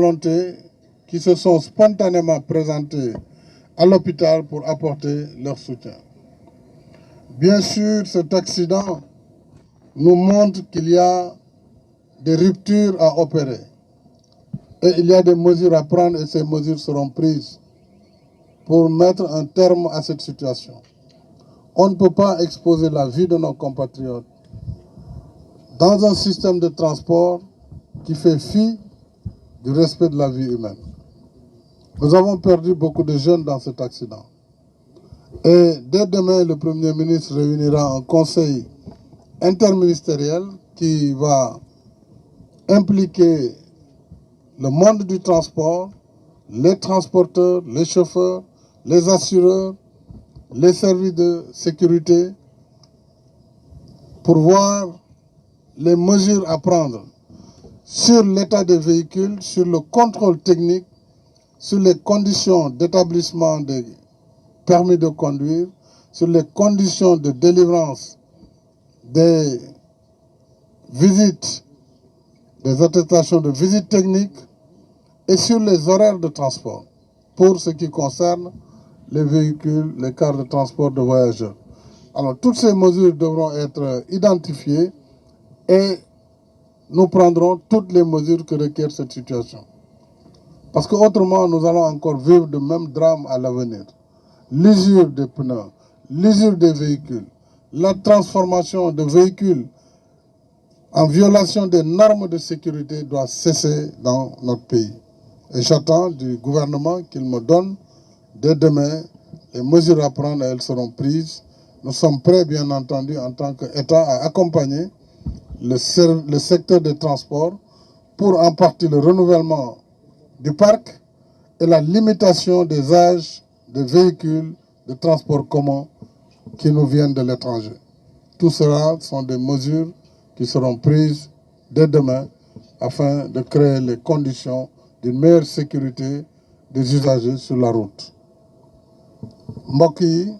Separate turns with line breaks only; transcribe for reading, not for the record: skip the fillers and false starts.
volontés qui se sont spontanément présentés à l'hôpital pour apporter leur soutien. Bien sûr, cet accident nous montre qu'il y a des ruptures à opérer et il y a des mesures à prendre et ces mesures seront prises pour mettre un terme à cette situation. On ne peut pas exposer la vie de nos compatriotes dans un système de transport qui fait fi du respect de la vie humaine. Nous avons perdu beaucoup de jeunes dans cet accident. Et dès demain, le Premier ministre réunira un conseil interministériel qui va impliquer le monde du transport, les transporteurs, les chauffeurs, les assureurs, les services de sécurité pour voir les mesures à prendre sur l'état des véhicules, sur le contrôle technique, sur les conditions d'établissement des permis de conduire, sur les conditions de délivrance des visites, des attestations de visite technique et sur les horaires de transport pour ce qui concerne les véhicules, les cars de transport de voyageurs. Alors toutes ces mesures devront être identifiées et nous prendrons toutes les mesures que requiert cette situation. Parce qu'autrement, nous allons encore vivre de même drame à l'avenir. L'usure des pneus, l'usure des véhicules, la transformation de véhicules en violation des normes de sécurité doit cesser dans notre pays. Et j'attends du gouvernement qu'il me donne dès demain les mesures à prendre et elles seront prises. Nous sommes prêts, bien entendu, en tant qu'État, à accompagner le secteur des transports pour en partie le renouvellement du parc et la limitation des âges des véhicules de transport commun qui nous viennent de l'étranger. Tout cela sont des mesures qui seront prises dès demain afin de créer les conditions d'une meilleure sécurité des usagers sur la route. Mbokk yi